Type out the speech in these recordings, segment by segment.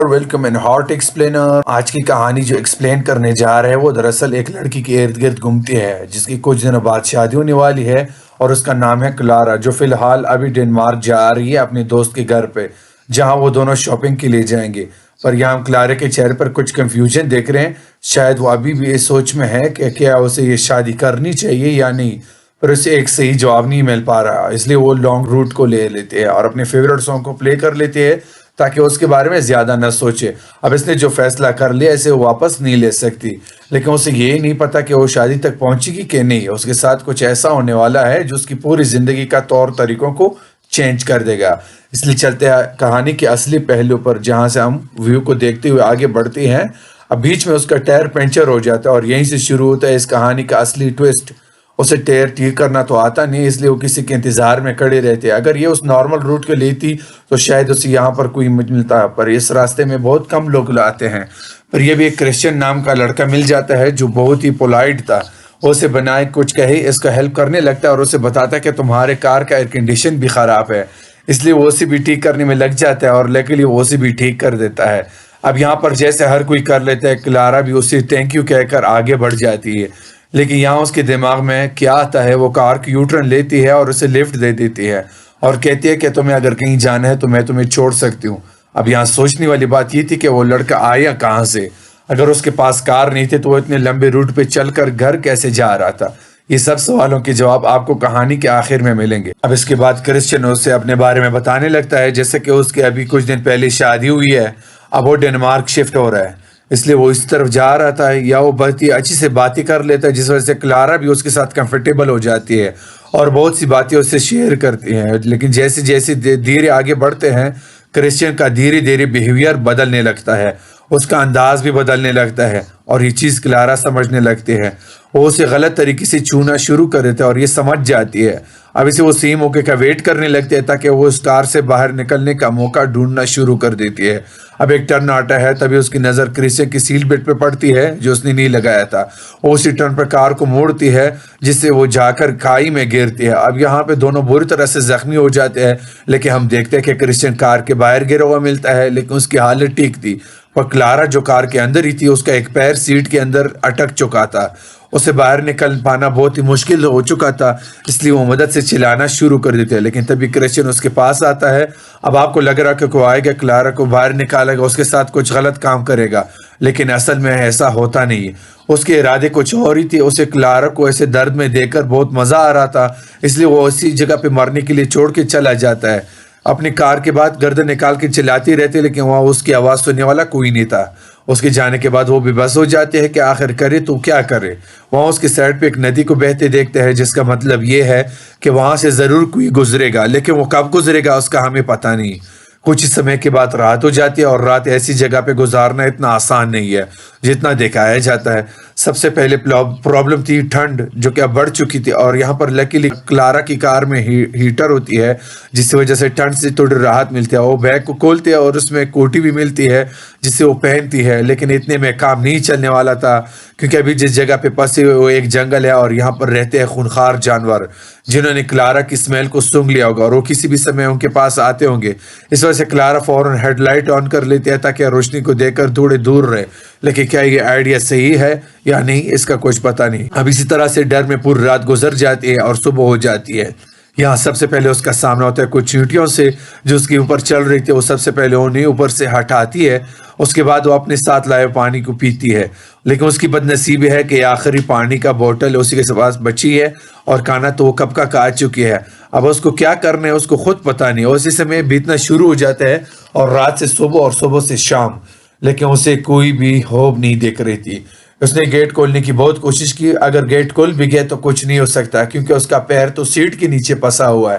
Welcome in heart explainer. آج کی کہانی جو ایکسپلین کرنے جا رہے ہیں وہ دراصل ایک لڑکی کے ارد گرد گھومتی ہے جس کی کچھ دنوں بعد شادی ہونے والی ہے، اور اس کا نام ہے کلارا، جو فی الحال ابھی ڈنمارک جا رہی ہے اپنے دوست کے گھر پہ، جہاں وہ دونوں شاپنگ کے لیے جائیں گے۔ پر یہاں ہم کلارا کے چہرے پر کچھ کنفیوژن دیکھ رہے ہیں، شاید وہ ابھی بھی اس سوچ میں ہے کہ کیا اسے یہ شادی کرنی چاہیے یا نہیں، پر اسے ایک صحیح جواب نہیں مل پا رہا، اس لیے وہ لانگ روٹ کو لے لیتے ہیں اور اپنے فیوریٹ سانگ کو پلے کر لیتے ہیں تاکہ اس کے بارے میں زیادہ نہ سوچے۔ اب اس نے جو فیصلہ کر لیا اسے وہ واپس نہیں لے سکتی، لیکن اسے یہ نہیں پتا کہ وہ شادی تک پہنچے گی کہ نہیں۔ اس کے ساتھ کچھ ایسا ہونے والا ہے جو اس کی پوری زندگی کا طور طریقوں کو چینج کر دے گا۔ اس لیے چلتے ہیں کہانی کے اصلی پہلو پر، جہاں سے ہم ویو کو دیکھتے ہوئے آگے بڑھتے ہیں۔ اب بیچ میں اس کا ٹائر پنچر ہو جاتا ہے اور یہیں سے شروع ہوتا ہے اس کہانی کا اصلی ٹویسٹ۔ اسے ٹائر ٹھیک کرنا تو آتا نہیں، اس لیے وہ کسی کے انتظار میں کھڑے رہتے۔ اگر یہ اس نارمل روٹ کو لیتی تو شاید اسے یہاں پر کوئی ملتا، پر اس راستے میں بہت کم لوگ آتے ہیں۔ پر یہ بھی ایک کرسچن نام کا لڑکا مل جاتا ہے جو بہت ہی پولائٹ تھا۔ وہ اسے بنائے کچھ کہے اس کا ہیلپ کرنے لگتا ہے اور اسے بتاتا ہے کہ تمہارے کار کا ایئر کنڈیشن بھی خراب ہے، اس لیے وہ اسے بھی ٹھیک کرنے میں لگ جاتا ہے اور لیکلی وہ اسے بھی ٹھیک کر دیتا ہے۔ اب یہاں پر جیسے ہر کوئی کر لیتا ہے، کلارا بھی اسے تھینک یو کہہ کر آگے بڑھ جاتی ہے، لیکن یہاں اس کے دماغ میں کیا آتا ہے، وہ کار کی یو ٹرن لیتی ہے اور اسے لفٹ دے دیتی ہے اور کہتی ہے کہ تمہیں اگر کہیں جانا ہے تو میں تمہیں چھوڑ سکتی ہوں۔ اب یہاں سوچنے والی بات یہ تھی کہ وہ لڑکا آیا کہاں سے؟ اگر اس کے پاس کار نہیں تھی تو وہ اتنے لمبے روٹ پہ چل کر گھر کیسے جا رہا تھا؟ یہ سب سوالوں کے جواب آپ کو کہانی کے آخر میں ملیں گے۔ اب اس کے بعد کرسچن اسے اپنے بارے میں بتانے لگتا ہے، جیسے کہ اس کے ابھی کچھ دن پہلے شادی ہوئی ہے، اب وہ ڈنمارک شفٹ ہو رہا ہے، اس لیے وہ اس طرف جا رہا تھا۔ یا وہ بہت ہی اچھی سے باتیں کر لیتا ہے جس وجہ سے کلارا بھی اس کے ساتھ کمفرٹیبل ہو جاتی ہے اور بہت سی باتیں اس سے شیئر کرتی ہیں۔ لیکن جیسے جیسے دھیرے آگے بڑھتے ہیں، کرسچن کا دھیرے دھیرے بیہیویئر بدلنے لگتا ہے، اس کا انداز بھی بدلنے لگتا ہے اور یہ چیز کلارا سمجھنے لگتی ہے۔ وہ اسے غلط طریقے سے چھونا شروع کر دیتا ہے اور یہ سمجھ جاتی ہے۔ اب اسے وہ صحیح موقع کا ویٹ کرنے لگتے ہیں تاکہ وہ اس کار سے باہر نکلنے کا موقع ڈھونڈنا شروع کر دیتی ہے۔ اب ایک ٹرن آتا ہے، تبھی اس کی نظر کرسچن کی سیٹ بیلٹ پہ پڑتی ہے جو اس نے نہیں لگایا تھا۔ وہ اسی ٹرن پر کار کو موڑتی ہے جس سے وہ جا کر کھائی میں گرتی ہے۔ اب یہاں پہ دونوں بری طرح سے زخمی ہو جاتے ہیں، لیکن ہم دیکھتے ہیں کہ کرسچن کار کے باہر گرا ہوا ملتا ہے، لیکن اس کی حالت ٹھیک تھی، اور کلارا جو کار کے اندر ہی تھی اس کا ایک پیر سیٹ کے اندر اٹک چکا تھا، اسے باہر نکل پانا بہت ہی مشکل ہو چکا تھا، اس لیے وہ مدد سے چلانا شروع کر دیتے ہیں۔ لیکن تبھی کرسچن اس کے پاس آتا ہے۔ اب آپ کو لگ رہا کہ وہ آئے گا، کلارا کو باہر نکالے گا، اس کے ساتھ کچھ غلط کام کرے گا، لیکن اصل میں ایسا ہوتا نہیں ہے۔ اس کے ارادے کچھ اور ہی تھے۔ اسے کلارا کو ایسے درد میں دیکھ کر بہت مزہ آ رہا تھا، اس لیے وہ اسی جگہ پہ مرنے کے لیے چھوڑ کے چلا جاتا ہے۔ اپنی کار کے بعد گردن نکال کے چلاتی رہتی، لیکن وہاں اس کی آواز سننے والا کوئی نہیں تھا۔ اس کے جانے کے بعد وہ بھی بس ہو جاتے ہیں کہ آخر کرے تو کیا کرے۔ وہاں اس کی سائڈ پہ ایک ندی کو بہتے دیکھتے ہیں، جس کا مطلب یہ ہے کہ وہاں سے ضرور کوئی گزرے گا، لیکن وہ کب گزرے گا اس کا ہمیں پتہ نہیں۔ کچھ سمے کے بعد رات ہو جاتی ہے، اور رات ایسی جگہ پہ گزارنا اتنا آسان نہیں ہے جتنا دکھایا جاتا ہے۔ سب سے پہلے پرابلم تھی ٹھنڈ، جو کہ اب بڑھ چکی تھی، اور یہاں پر لکیلی کلارا کی کار میں ہیٹر ہوتی ہے جس کی وجہ سے ٹھنڈ سے تھوڑی راحت ملتی ہے۔ وہ بیگ کو کھولتے ہیں اور اس میں کوٹی بھی ملتی ہے جسے وہ پہنتی ہے، لیکن اتنے میں کام نہیں چلنے والا تھا، کیونکہ ابھی جس جگہ پہ پھنسے ہوئے وہ ایک جنگل ہے اور یہاں پر رہتے ہیں خونخوار جانور جنہوں نے کلارا کی اسمیل کو سونگھ لیا ہوگا، اور وہ کسی بھی سمے ان کے پاس آتے ہوں گے۔ اس وجہ سے کلارا فوراً ہیڈ لائٹ آن کر لیتی ہے تاکہ روشنی کو دیکھ کر تھوڑے دور رہے، لیکن کیا یہ آئیڈیا صحیح ہے یا نہیں اس کا کچھ پتہ نہیں۔ اب اسی طرح سے ڈر میں پوری رات گزر جاتی ہے اور صبح ہو جاتی ہے۔ یہاں سب سے پہلے اس کا سامنا ہوتا ہے کچھ چیونٹیوں سے جو اس کے اوپر چل رہی تھی۔ وہ سب سے پہلے انہیں اوپر سے ہٹاتی ہے، اس کے بعد وہ اپنے ساتھ لائے پانی کو پیتی ہے، لیکن اس کی بد نصیبی ہے کہ آخری پانی کا بوتل اسی کے پاس بچی ہے اور کھانا تو وہ کب کا کھا چکی ہے۔ اب اس کو کیا کرنا ہے اس کو خود پتہ نہیں، اور اسی سمے بیتنا شروع ہو جاتا ہے، اور رات سے صبح اور صبح سے شام، لیکن اسے کوئی بھی ہوپ نہیں دکھ رہی تھی۔ اس نے گیٹ کھولنے کی بہت کوشش کی، اگر گیٹ کھل بھی گیا تو کچھ نہیں ہو سکتا کیونکہ اس کا پیر تو سیٹ کے نیچے پھنسا ہوا ہے۔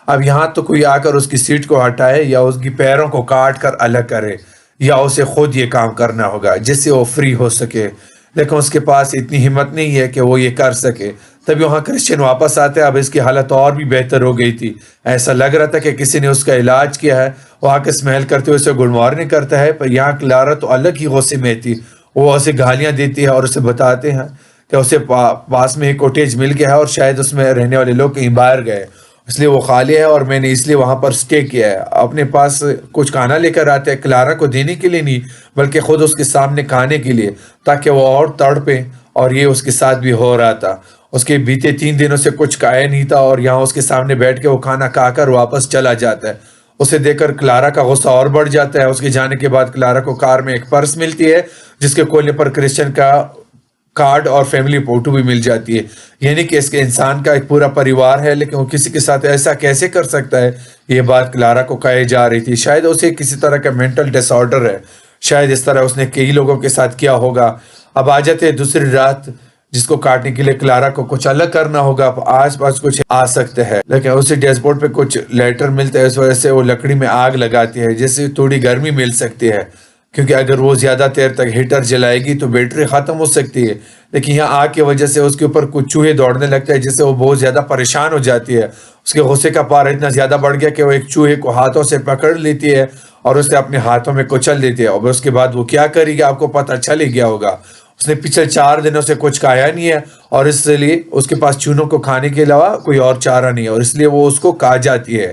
اب یہاں تو کوئی آ کر اس کی سیٹ کو ہٹائے یا اس کی پیروں کو کاٹ کر الگ کرے، یا اسے خود یہ کام کرنا ہوگا جس سے وہ فری ہو سکے، لیکن اس کے پاس اتنی ہمت نہیں ہے کہ وہ یہ کر سکے۔ تبھی وہاں کرسچن واپس آتے، اب اس کی حالت اور بھی بہتر ہو گئی تھی، ایسا لگ رہا تھا کہ کسی نے اس کا علاج کیا ہے۔ وہ آ کے اسمیل کرتے ہوئے اسے گڈ مارننگ کرتا ہے، پر یہاں کلارا تو الگ ہی غصے میں تھی۔ وہ اسے گالیاں دیتی ہے اور اسے بتاتے ہیں کہ اسے پاس میں ایک کوٹیج مل گیا ہے اور شاید اس میں رہنے والے لوگ کہیں باہر گئے۔ اس لیے وہ خالی ہے اور میں نے اس لیے وہاں پر سٹے کیا ہے۔ اپنے پاس کچھ کھانا لے کر آتے ہیں، کلارا کو دینے کے لیے نہیں بلکہ خود اس کے سامنے کھانے کے لیے، تاکہ وہ اور تڑپے، اور یہ اس کے ساتھ بھی ہو رہا تھا۔ اس کے بیتے 3 دنوں سے کچھ کھایا نہیں تھا اور یہاں اس کے سامنے بیٹھ کے وہ کھانا کھا کر واپس چلا جاتا ہے۔ اسے دیکھ کر کلارا کا غصہ اور بڑھ جاتا ہے۔ اس کے جانے کے بعد کلارا کو کار میں ایک پرس ملتی ہے جس کے کھولنے پر کرسچن کا کارڈ اور فیملی فوٹو بھی مل جاتی ہے، یعنی کہ اس کے انسان کا ایک پورا پریوار ہے، لیکن وہ کسی کے ساتھ ایسا کیسے کر سکتا ہے؟ یہ بات کلارا کو کہی جا رہی تھی۔ شاید اسے کسی طرح کا مینٹل ڈس آرڈر ہے، شاید اس طرح اس نے کئی لوگوں کے ساتھ کیا ہوگا۔ اب آ جاتے ہیں دوسری رات، جس کو کاٹنے کے لیے کلارا کو کچھ الگ کرنا ہوگا۔ اب آس پاس کچھ آ سکتے ہیں، لیکن اسے ڈیش بورڈ پہ کچھ لیٹر ملتے ہیں، اس وجہ سے وہ لکڑی میں آگ لگاتی ہے جس سے تھوڑی گرمی مل سکتی ہے، کیونکہ اگر وہ زیادہ دیر تک ہیٹر جلائے گی تو بیٹری ختم ہو سکتی ہے۔ لیکن یہاں آگ کی وجہ سے اس کے اوپر کچھ چوہے دوڑنے لگتے ہیں جس سے وہ بہت زیادہ پریشان ہو جاتی ہے۔ اس کے غصے کا پار اتنا زیادہ بڑھ گیا کہ وہ ایک چوہے کو ہاتھوں سے پکڑ لیتی ہے اور اسے اپنے ہاتھوں میں کچل دیتی ہے، اور اس کے بعد وہ کیا کرے گی آپ کو پتہ چل ہی گیا ہوگا۔ اس نے پچھلے 4 دنوں سے کچھ کھایا نہیں ہے اور اس لیے اس کے پاس چونوں کو کھانے کے علاوہ کوئی اور چارہ نہیں ہے، اور اس لیے وہ اس کو کھا جاتی ہے۔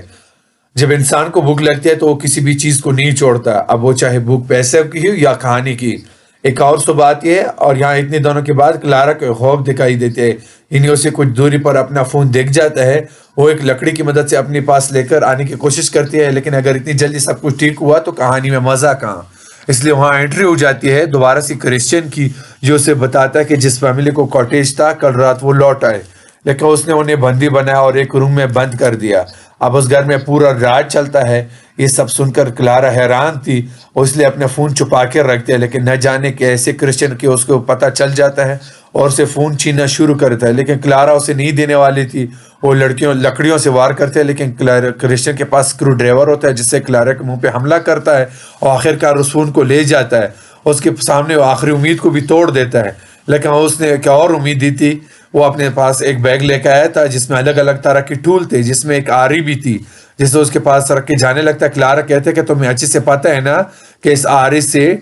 جب انسان کو بھوک لگتی ہے تو وہ کسی بھی چیز کو نہیں چھوڑتا، اب وہ چاہے بھوک پیسے کی ہو یا کھانے کی۔ ایک اور صبح آتی ہے اور یہاں اتنے دنوں کے بعد کلارا کو خوف دکھائی دیتے ہیں، انہیں اسے کچھ دوری پر اپنا فون دکھ جاتا ہے۔ وہ ایک لکڑی کی مدد سے اپنے پاس لے کر آنے کی کوشش کرتی ہے، لیکن اگر اتنی جلدی سب کچھ ٹھیک ہوا تو کہانی میں مزہ کہاں؟ اس لیے وہاں انٹری ہو جاتی ہے دوبارہ سے کرسچن کی، جو اسے بتاتا ہے کہ جس فیملی کو کاٹیج تھا کل رات وہ لوٹ آئے، لیکن اس نے انہیں بندی بنایا اور ایک روم میں بند کر دیا۔ اب اس گھر میں پورا راج چلتا ہے۔ یہ سب سن کر کلارا حیران تھی، اور اس لیے اپنا فون چھپا کے رکھتے ہیں، لیکن نہ جانے کہ ایسے کرسچن کہ اس کو پتہ چل جاتا ہے اور اسے فون چھیننا شروع کرتا ہے، لیکن کلارا اسے نہیں دینے والی تھی۔ وہ لکڑیوں سے وار کرتے ہیں، لیکن کرسچن کے پاس اسکرو ڈرائیور ہوتا ہے جس سے کلارا کے منہ پہ حملہ کرتا ہے اور آخرکار اس فون کو لے جاتا ہے۔ اس کے سامنے وہ آخری امید کو بھی توڑ دیتا ہے، لیکن اس نے کیا اور امید دی تھی؟ وہ اپنے پاس ایک بیگ لے کے آیا تھا جس میں الگ الگ طرح کے ٹول تھے، جس میں ایک آری بھی تھی جسے اس کے پاس رکھ کے جانے لگتا ہے۔ کلارا کہتے کہ تمہیں اچھے سے پتہ ہے نا کہ اس آری سے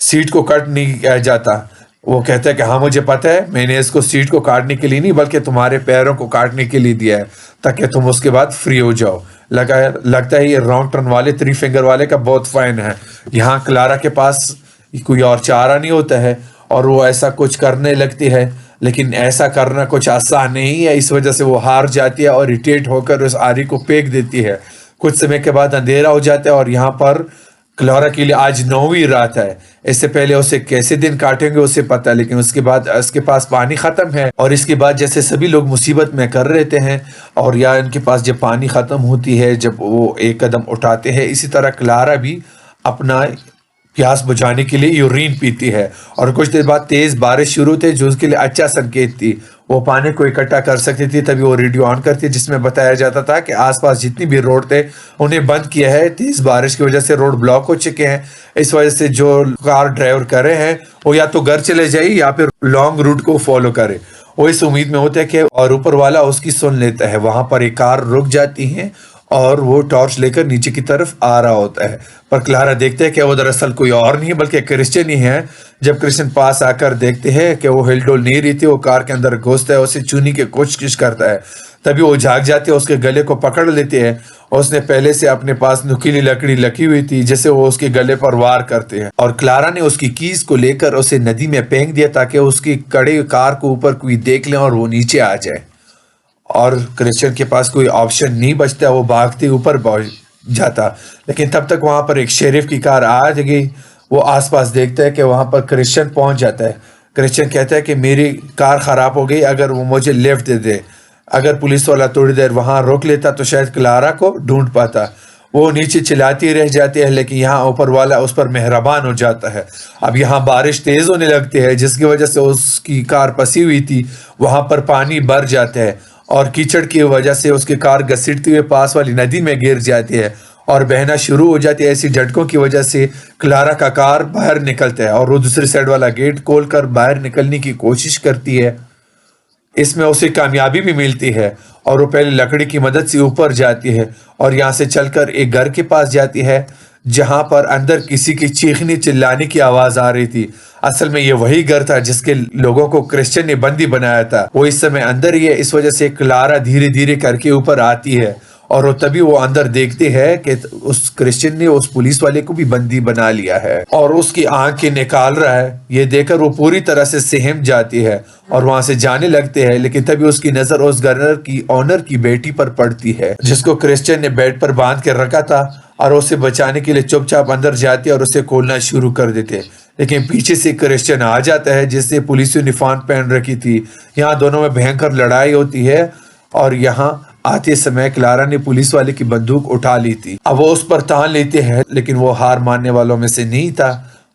سیٹ کو کٹ نہیں کیا جاتا۔ وہ کہتا ہے کہ ہاں مجھے پتہ ہے، میں نے اس کو سیٹ کو کاٹنے کے لیے نہیں بلکہ تمہارے پیروں کو کاٹنے کے لیے دیا ہے تاکہ تم اس کے بعد فری ہو جاؤ۔ لگتا ہے یہ رانگ ٹرن والے 3 فنگر والے کا بہت فائن ہے۔ یہاں کلارا کے پاس کوئی اور چارہ نہیں ہوتا ہے اور وہ ایسا کچھ کرنے لگتی ہے، لیکن ایسا کرنا کچھ آسان نہیں ہے۔ اس وجہ سے وہ ہار جاتی ہے اور اریٹیٹ ہو کر اس آری کو پھینک دیتی ہے۔ کچھ سمے کے بعد اندھیرا ہو جاتا ہے اور یہاں پر کلارا کے لیے آج 9ویں رات ہے۔ اس سے پہلے اسے کیسے دن کاٹیں گے اسے پتہ، لیکن اس کے بعد اس کے پاس پانی ختم ہے، اور اس کے بعد جیسے سبھی لوگ مصیبت میں کر رہتے ہیں اور یا ان کے پاس جب پانی ختم ہوتی ہے جب وہ ایک قدم اٹھاتے ہیں، اسی طرح کلارا بھی اپنا پیاس بجھانے کے لیے یورین پیتی ہے، اور کچھ دیر بعد تیز بارش شروع تھی جو اس کے لیے اچھا سنکیت تھی۔ وہ پانی کو اکٹھا کر سکتی تھی، تبھی وہ ریڈیو آن کرتی جس میں بتایا جاتا تھا کہ آس پاس جتنی بھی روڈ تھے انہیں بند کیا ہے، تیز بارش کی وجہ سے روڈ بلاک ہو چکے ہیں۔ اس وجہ سے جو کار ڈرائیور کر رہے ہیں وہ یا تو گھر چلے جائے یا پھر لانگ روٹ کو فالو کرے۔ وہ اس امید میں ہوتا ہے کہ اور اوپر والا اس کی سن لیتا ہے۔ وہاں پر ایک کار رک جاتی ہے اور وہ ٹارچ لے کر نیچے کی طرف آ رہا ہوتا ہے، پر کلارا دیکھتے ہے کہ وہ دراصل کوئی اور نہیں بلکہ کرسچن ہی ہے۔ جب کرسچن پاس آ کر دیکھتے ہیں کہ وہ ہل ڈول نہیں رہی تھی، وہ کار کے اندر گھستا ہے، اسے چونی کی کوشش کرتا ہے، تبھی وہ جھاگ جاتی ہے، اس کے گلے کو پکڑ لیتے ہیں، اور اس نے پہلے سے اپنے پاس نکیلی لکڑی لکی ہوئی تھی جسے وہ اس کے گلے پر وار کرتے ہیں، اور کلارا نے اس کی کیز کو لے کر اسے ندی میں پھینک دیا تاکہ اس کی کڑے کار کو اوپر کوئی دیکھ لیں اور وہ نیچے آ جائے، اور کرسچن کے پاس کوئی آپشن نہیں بچتا، وہ بھاگتے اوپر پہنچ جاتا، لیکن تب تک وہاں پر ایک شیرف کی کار آ گئی۔ وہ آس پاس دیکھتا ہے کہ وہاں پر کرسچن پہنچ جاتا ہے۔ کرسچن کہتا ہے کہ میری کار خراب ہو گئی، اگر وہ مجھے لفٹ دے دے۔ اگر پولیس والا تھوڑی دیر وہاں روک لیتا تو شاید کلارا کو ڈھونڈ پاتا۔ وہ نیچے چلاتی رہ جاتی ہے، لیکن یہاں اوپر والا اس پر مہربان ہو جاتا ہے۔ اب یہاں بارش تیز ہونے لگتی ہے جس کی وجہ سے اس کی کار پسی ہوئی تھی وہاں پر پانی بھر جاتا ہے، اور کیچڑ کی وجہ سے اس کی کار گھسیٹتے ہوئے پاس والی ندی میں گر جاتی ہے اور بہنا شروع ہو جاتی ہے۔ ایسی جھٹکوں کی وجہ سے کلارا کا کار باہر نکلتا ہے اور وہ دوسری سائڈ والا گیٹ کھول کر باہر نکلنے کی کوشش کرتی ہے۔ اس میں اسے کامیابی بھی ملتی ہے اور وہ پہلے لکڑی کی مدد سے اوپر جاتی ہے اور یہاں سے چل کر ایک گھر کے پاس جاتی ہے جہاں پر اندر کسی کی چیخنے چلانے کی آواز آ رہی تھی۔ اصل میں یہ وہی گھر تھا جس کے لوگوں کو کرسچن نے بندی بنایا تھا. وہ اس سمے اندر ہی ہے. اس وجہ سے کلارا دھیرے دھیرے کر کے اوپر آتی ہے اور تبھی وہ اندر دیکھتے ہے کہ اس کرسچن نے اس پولیس والے کو بھی بندی بنا لیا ہے اور اس کی آنکھیں نکال رہا ہے. یہ دیکھ کر وہ پوری طرح سے سہم جاتی ہے اور وہاں سے جانے لگتے ہیں. لیکن تبھی اس کی نظر اس گھر کی اونر کی بیٹی پر پڑتی ہے جس کو کرسچن نے بیڈ پر باندھ کے رکھا تھا اور اسے بچانے کے لیے چپ چاپ اندر جاتی ہے اور اسے کھولنا شروع کر دیتے. لیکن پیچھے سے کرسچن آ جاتا ہے جس نے پولیس یونیفارم پہن رکھی تھی. یہاں دونوں میں بھینکر لڑائی ہوتی ہے اور یہاں آتے سمے کلارا نے پولیس والے کی بندوق اٹھا لی تھی. اب وہ اس پر تان لیتے ہیں لیکن وہ ہار ماننے والوں میں سے نہیں تھا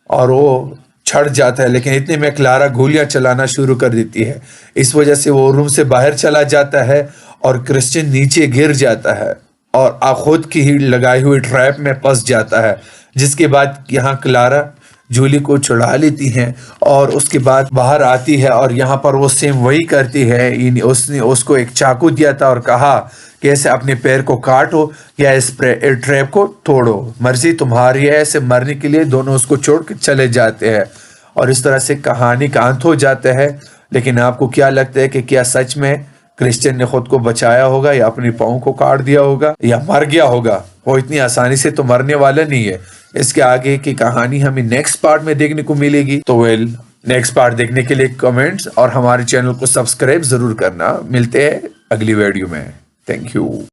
اور وہ چھڑ جاتا ہے. لیکن اتنے میں کلارا گولیاں چلانا شروع کر دیتی ہے. اس وجہ سے وہ روم سے باہر چلا جاتا ہے اور کرسچن نیچے گر جاتا ہے اور خود کی ہی لگائی ہوئی ٹریپ میں پھنس جاتا ہے. جس کے بعد یہاں کلارا جولی کو چھڑا لیتی ہیں اور اس کے بعد باہر آتی ہے اور یہاں پر وہ سیم وہی کرتی ہے. اس نے اس کو ایک چاقو دیا تھا اور کہا کہ ایسے اپنے پیر کو کاٹو یا اس ٹریپ کو توڑو, مرضی تمہاری ہے. ایسے مرنے کے لیے دونوں اس کو چھوڑ کے چلے جاتے ہیں اور اس طرح سے کہانی کا انت ہو جاتا ہے. لیکن آپ کو کیا لگتا ہے کہ کیا سچ میں کرسچن نے خود کو بچایا ہوگا یا اپنی پاؤں کو کاٹ دیا ہوگا یا مر گیا ہوگا؟ وہ اتنی آسانی سے تو مرنے والا نہیں ہے. اس کے آگے کی کہانی ہمیں نیکسٹ پارٹ میں دیکھنے کو ملے گی. تو نیکسٹ پارٹ دیکھنے کے لیے کمنٹس اور ہمارے چینل کو سبسکرائب ضرور کرنا. ملتے ہیں اگلی ویڈیو میں. Thank you.